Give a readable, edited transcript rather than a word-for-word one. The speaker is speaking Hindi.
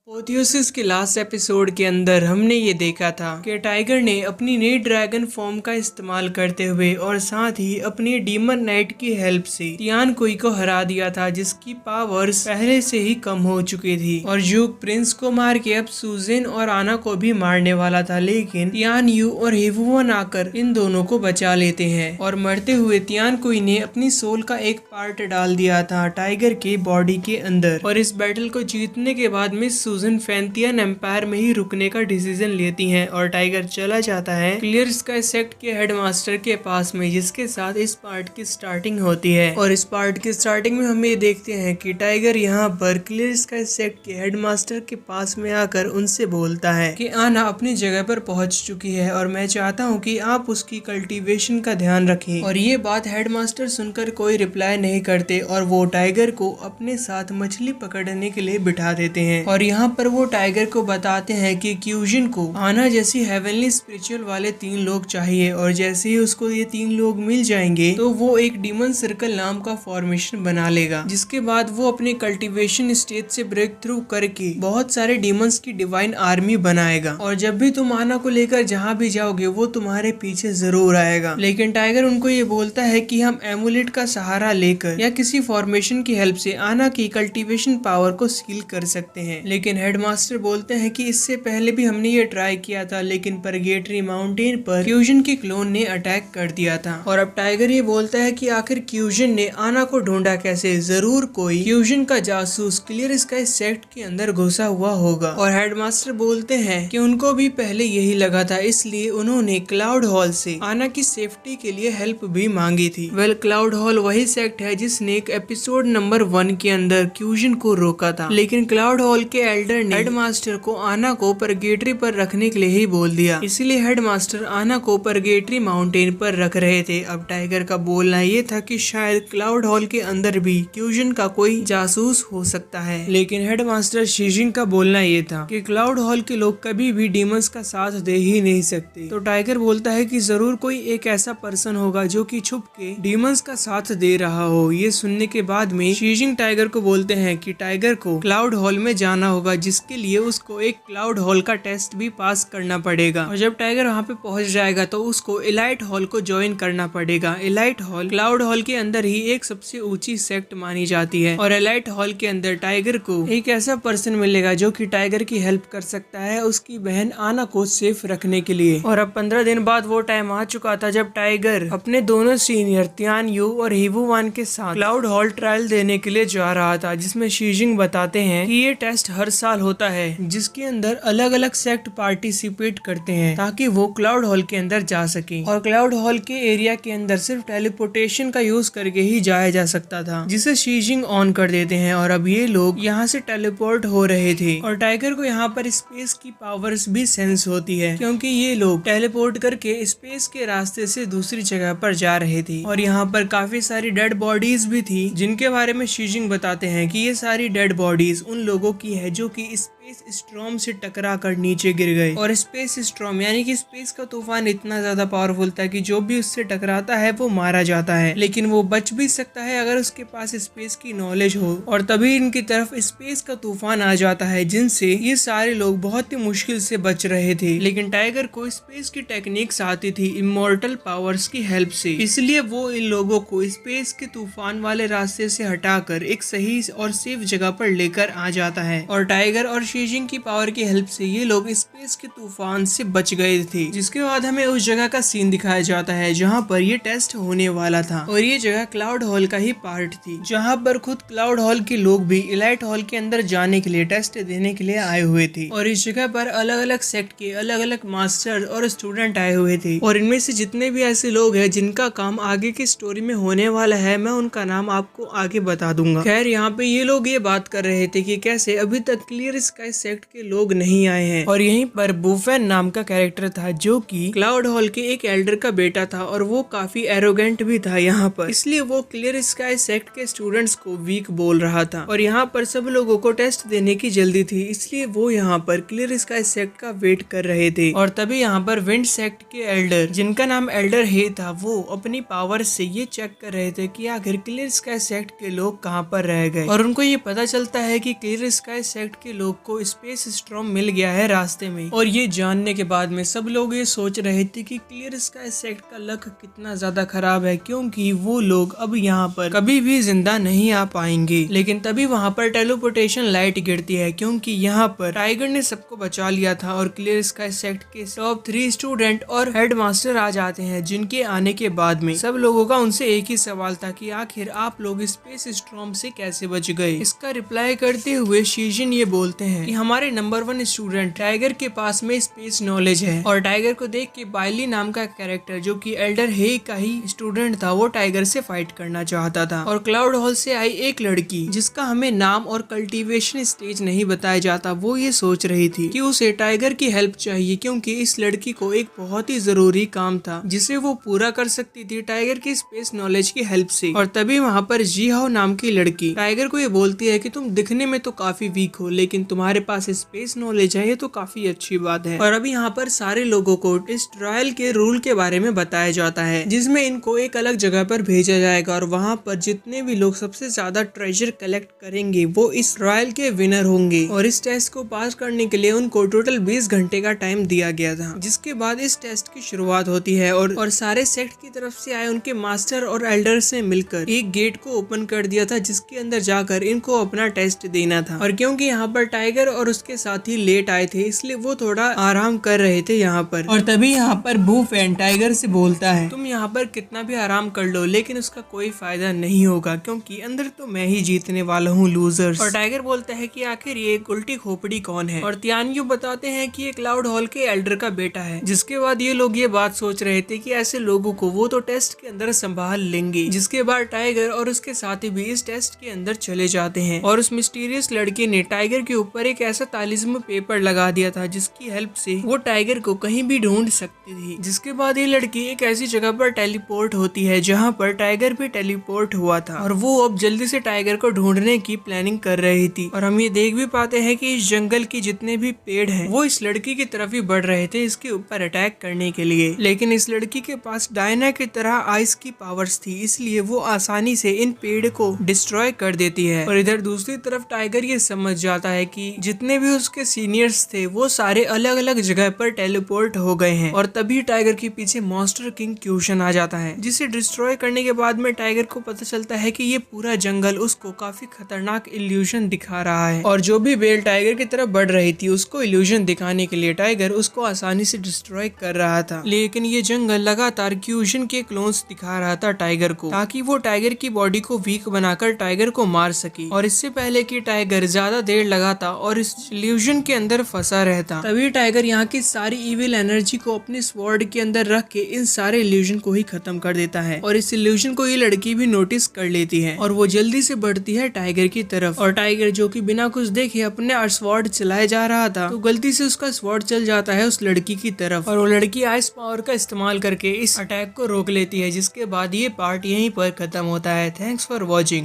पोथियोसिस के लास्ट एपिसोड के अंदर हमने ये देखा था कि टाइगर ने अपनी नई ड्रैगन फॉर्म का इस्तेमाल करते हुए और साथ ही अपनी डीमन नाइट की हेल्प से तियान कुई को हरा दिया था, जिसकी पावर्स पहले से ही कम हो चुकी थी और जूक प्रिंस को मार के अब सुजेन और आना को भी मारने वाला था। लेकिन तियान यू और हेवुवन आकर इन दोनों को बचा लेते हैं और मरते हुए तियान कुई ने अपनी सोल का एक पार्ट डाल दिया था टाइगर के बॉडी के अंदर। और इस बैटल को जीतने के बाद मिस सुजन फैंथियन एम्पायर में ही रुकने का डिसीजन लेती हैं और टाइगर चला जाता है क्लियर स्काई सेक्ट के हेडमास्टर के पास में, जिसके साथ इस पार्ट की स्टार्टिंग होती है। और इस पार्ट की स्टार्टिंग में हम ये देखते हैं कि टाइगर यहाँ पर क्लियर स्काई सेक्ट के हेडमास्टर के पास में आकर उनसे बोलता है कि आना अपनी जगह पर पहुंच चुकी है और मैं चाहता हूँ कि आप उसकी कल्टीवेशन का ध्यान रखें। और ये बात हेडमास्टर सुनकर कोई रिप्लाई नहीं करते और वो टाइगर को अपने साथ मछली पकड़ने के लिए बिठा देते हैं। और यहाँ पर वो टाइगर को बताते हैं कि क्यूजन को आना जैसी हेवनली स्पिरिचुअल वाले 3 लोग चाहिए और जैसे ही उसको ये 3 लोग मिल जाएंगे तो वो एक डीमन सर्कल नाम का फॉर्मेशन बना लेगा, जिसके बाद वो अपने कल्टीवेशन स्टेज से ब्रेक थ्रू करके बहुत सारे डीमंस की डिवाइन आर्मी बनाएगा और जब भी तुम आना को लेकर जहाँ भी जाओगे वो तुम्हारे पीछे जरूर आएगा। लेकिन टाइगर उनको ये बोलता है कि हम एमुलेट का सहारा लेकर या किसी फॉर्मेशन की हेल्प से आना की कल्टीवेशन पावर को सील कर सकते हैं। लेकिन हेडमास्टर बोलते हैं कि इससे पहले भी हमने ये ट्राई किया था, लेकिन परगेटरी माउंटेन पर क्यूजन के क्लोन ने अटैक कर दिया था। और अब टाइगर ये बोलता है कि आखिर क्यूजन ने आना को ढूंढा कैसे, जरूर कोई क्यूजन का जासूस क्लियर स्काई सेक्ट के अंदर घुसा हुआ होगा। और हेडमास्टर बोलते हैं कि उनको भी पहले यही लगा था, इसलिए उन्होंने क्लाउड हॉल से आना की सेफ्टी के लिए हेल्प भी मांगी थी। वेल, क्लाउड हॉल वही सेक्ट है जिसने एक एपिसोड नंबर 1 के अंदर क्यूजन को रोका था, लेकिन क्लाउड हॉल के एल्डर ने हेडमास्टर को आना को परगेटरी पर रखने के लिए ही बोल दिया, इसलिए हेडमास्टर आना को परगेटरी माउंटेन पर रख रहे थे। अब टाइगर का बोलना ये था कि शायद क्लाउड हॉल के अंदर भी क्यूजन का कोई जासूस हो सकता है, लेकिन हेडमास्टर शीजिंग का बोलना ये था कि क्लाउड हॉल के लोग कभी भी डीमंस का साथ दे ही नहीं सकते। तो टाइगर बोलता है कि जरूर कोई एक ऐसा पर्सन होगा जो कि छुप के डीमंस का साथ दे रहा हो। ये सुनने के बाद में शीजिंग टाइगर को बोलते हैं कि टाइगर को क्लाउड हॉल में जाना होगा, जिसके लिए उसको एक क्लाउड हॉल का टेस्ट भी पास करना पड़ेगा। और जब टाइगर वहाँ पे पहुंच जाएगा तो उसको एलाइट हॉल को ज्वाइन करना पड़ेगा। एलाइट हॉल क्लाउड हॉल के अंदर ही एक सबसे ऊंची सेक्ट मानी जाती है और एलाइट हॉल के अंदर टाइगर को एक ऐसा पर्सन मिलेगा जो कि टाइगर की हेल्प कर सकता है उसकी बहन आना को सेफ रखने के लिए। और अब 15 दिन बाद वो टाइम आ चुका था जब टाइगर अपने दोनों सीनियर तियान यू और हेवुवन के साथ क्लाउड हॉल ट्रायल देने के लिए जा रहा था, जिसमें शीजिंग बताते हैं कि ये टेस्ट हर साल होता है जिसके अंदर अलग अलग सेक्ट पार्टिसिपेट करते हैं ताकि वो क्लाउड हॉल के अंदर जा सके। और क्लाउड हॉल के एरिया के अंदर सिर्फ टेलीपोर्टेशन का यूज करके ही जाया जा सकता था, जिसे शीजिंग ऑन कर देते हैं। और अब ये लोग यहाँ से टेलीपोर्ट हो रहे थे और टाइगर को यहाँ पर स्पेस की पावर्स भी सेंस होती है, क्योंकि ये लोग टेलीपोर्ट करके स्पेस के रास्ते से दूसरी जगह पर जा रहे थे। और यहाँ पर काफी सारी डेड बॉडीज भी थी, जिनके बारे में शीजिंग बताते हैं कि ये सारी डेड बॉडीज उन लोगों की है जो कि स्पेस स्टॉर्म से टकरा कर नीचे गिर गए। और स्पेस स्टॉर्म यानी कि स्पेस का तूफान इतना ज्यादा पावरफुल था कि जो भी उससे टकराता है वो मारा जाता है, लेकिन वो बच भी सकता है अगर उसके पास स्पेस की नॉलेज हो। और तभी इनकी तरफ स्पेस का तूफान आ जाता है, जिनसे ये सारे लोग बहुत ही मुश्किल से बच रहे थे। लेकिन टाइगर को स्पेस की टेक्निक्स आती थी इमॉर्टल पावर्स की हेल्प से, इसलिए वो इन लोगों को स्पेस के तूफान वाले रास्ते से हटाकर एक सही और सेफ जगह पर लेकर आ जाता है। और टाइगर और शीजिंग की पावर की हेल्प से ये लोग स्पेस के तूफान से बच गए थे। जिसके बाद हमें उस जगह का सीन दिखाया जाता है जहाँ पर ये टेस्ट होने वाला था। और ये जगह क्लाउड हॉल का ही पार्ट थी, जहाँ पर खुद क्लाउड हॉल के लोग भी एलाइट हॉल के अंदर जाने के लिए टेस्ट देने के लिए आए हुए थे। और इस जगह पर अलग अलग सेक्ट के अलग अलग मास्टर और स्टूडेंट आए हुए थे। और इनमें से जितने भी ऐसे लोग हैं जिनका काम आगे की स्टोरी में होने वाला है, मैं उनका नाम आपको आगे बता दूंगा। खैर, यहाँ पे ये लोग ये बात कर रहे थे कि कैसे अभी तक क्लियर स्काई सेक्ट के लोग नहीं आए हैं। और यहीं पर बुफेन नाम का कैरेक्टर था जो कि क्लाउड हॉल के एक एल्डर का बेटा था और वो काफी एरोगेंट भी था यहाँ पर, इसलिए वो क्लियर स्काई सेक्ट के स्टूडेंट्स को वीक बोल रहा था। और यहाँ पर सब लोगों को टेस्ट देने की जल्दी थी, इसलिए वो यहाँ पर क्लियर स्काई सेक्ट का वेट कर रहे थे। और तभी यहाँ पर विंड सेक्ट के एल्डर, जिनका नाम एल्डर हे था, वो अपनी पावर से ये चेक कर रहे थे कि आखिर क्लियर स्काई सेक्ट के लोग कहाँ पर रह गए। और उनको ये पता चलता है कि क्लियर स्काई सेक्ट सेक्ट के लोग को स्पेस स्टॉर्म मिल गया है रास्ते में। और ये जानने के बाद में सब लोग ये सोच रहे थे कि क्लियर स्काई सेक्ट का लक कितना ज्यादा खराब है, क्योंकि वो लोग अब यहाँ पर कभी भी जिंदा नहीं आ पाएंगे। लेकिन तभी वहाँ पर टेलीपोर्टेशन लाइट गिरती है, क्योंकि यहाँ पर टाइगर ने सबको बचा लिया था और क्लियर स्काई सेक्ट के टॉप 3 स्टूडेंट और हेडमास्टर आ जाते हैं, जिनके आने के बाद में सब लोगों का उनसे एक ही सवाल था कि आखिर आप लोग स्पेस स्टॉर्म से कैसे बच गए। इसका रिप्लाई करते हुए शीजिन ये बोलते हैं कि हमारे नंबर 1 स्टूडेंट टाइगर के पास में स्पेस नॉलेज है। और टाइगर को देख के बाइली नाम का कैरेक्टर, जो कि एल्डर हे का ही स्टूडेंट था, वो टाइगर से फाइट करना चाहता था। और क्लाउड हॉल से आई एक लड़की, जिसका हमें नाम और कल्टीवेशन स्टेज नहीं बताया जाता, वो ये सोच रही थी कि उसे टाइगर की हेल्प चाहिए, क्योंकि इस लड़की को एक बहुत ही जरूरी काम था जिसे वो पूरा कर सकती थी टाइगर की स्पेस नॉलेज की हेल्प से। और तभी वहाँ पर जी हाओ नाम की लड़की टाइगर को ये बोलती है कि तुम दिखने में तो काफी वीक हो, लेकिन तुम्हारे पास स्पेस नॉलेज है, ये तो काफी अच्छी बात है। और अभी यहाँ पर सारे लोगों को इस ट्रायल के रूल के बारे में बताया जाता है, जिसमें इनको एक अलग जगह पर भेजा जाएगा और वहाँ पर जितने भी लोग सबसे ज्यादा ट्रेजर कलेक्ट करेंगे वो इस ट्रायल के विनर होंगे। और इस टेस्ट को पास करने के लिए उनको टोटल 20 घंटे का टाइम दिया गया था, जिसके बाद इस टेस्ट की शुरुआत होती है। और सारे सेक्ट की तरफ से आए उनके मास्टर और एल्डर्स ने मिलकर एक गेट को ओपन कर दिया था, जिसके अंदर जाकर इनको अपना टेस्ट देना था। और क्योंकि यहाँ पर टाइगर और उसके साथी लेट आए थे, इसलिए वो थोड़ा आराम कर रहे थे यहाँ पर। और तभी यहाँ पर बू फैन टाइगर से बोलता है, तुम यहाँ पर कितना भी आराम कर लो, लेकिन उसका कोई फायदा नहीं होगा, क्योंकि अंदर तो मैं ही जीतने वाला हूँ, लूजर्स। और टाइगर बोलता है कि आखिर ये उल्टी खोपड़ी कौन है। और तियानयू बताते हैं कि ये क्लाउड हॉल के एल्डर का बेटा है। जिसके बाद ये लोग ये बात सोच रहे थे कि ऐसे लोगों को वो तो टेस्ट के अंदर संभाल लेंगे। जिसके बाद टाइगर और उसके साथी भी इस टेस्ट के अंदर चले जाते हैं। और उस मिस्टीरियस लड़के ने टाइगर के ऊपर एक ऐसा तालिस्म पेपर लगा दिया था, जिसकी हेल्प से वो टाइगर को कहीं भी ढूंढ सकती थी। जिसके बाद ये लड़की एक ऐसी जगह पर टेलीपोर्ट होती है जहाँ पर टाइगर भी टेलीपोर्ट हुआ था, और वो अब जल्दी से टाइगर को ढूंढने की प्लानिंग कर रही थी। और हम ये देख भी पाते हैं कि इस जंगल की जितने भी पेड़ हैं वो इस लड़की की तरफ ही बढ़ रहे थे इसके ऊपर अटैक करने के लिए। लेकिन इस लड़की के पास डायना की तरह आइस की पावर्स थी, इसलिए वो आसानी से इन पेड़ को डिस्ट्रॉय कर देती है। और इधर दूसरी तरफ टाइगर ये समझ जाता है कि जितने भी उसके सीनियर्स थे वो सारे अलग अलग जगह पर टेलीपोर्ट हो गए हैं। और तभी टाइगर के पीछे मॉन्स्टर किंग क्यूशन आ जाता है, जिसे डिस्ट्रॉय करने के बाद में टाइगर को पता चलता है कि ये पूरा जंगल उसको काफी खतरनाक इल्यूजन दिखा रहा है। और जो भी बेल टाइगर की तरफ बढ़ रही थी उसको इल्यूजन दिखाने के लिए टाइगर उसको आसानी से डिस्ट्रॉय कर रहा था। लेकिन ये जंगल लगातार क्यूशन के क्लोन्स दिखा रहा था टाइगर को, ताकि वो टाइगर की बॉडी को वीक बनाकर टाइगर को मार सके। और इससे पहले कि टाइगर ज्यादा देर लगाता और इस इल्यूजन के अंदर फंसा रहता, तभी टाइगर यहाँ की सारी इविल एनर्जी को अपने स्वॉर्ड के अंदर रख के इन सारे इल्यूजन को ही खत्म कर देता है। और इस इल्यूजन को ये लड़की भी नोटिस कर लेती है और वो जल्दी से बढ़ती है टाइगर की तरफ। और टाइगर, जो कि बिना कुछ देखे अपने स्वॉर्ड चलाए जा रहा था, तो गलती से उसका स्वॉर्ड चल जाता है उस लड़की की तरफ। और वो लड़की आइस पावर का इस्तेमाल करके इस अटैक को रोक लेती है, जिसके बाद ये पार्ट यहीं पर खत्म होता है। Thanks for watching.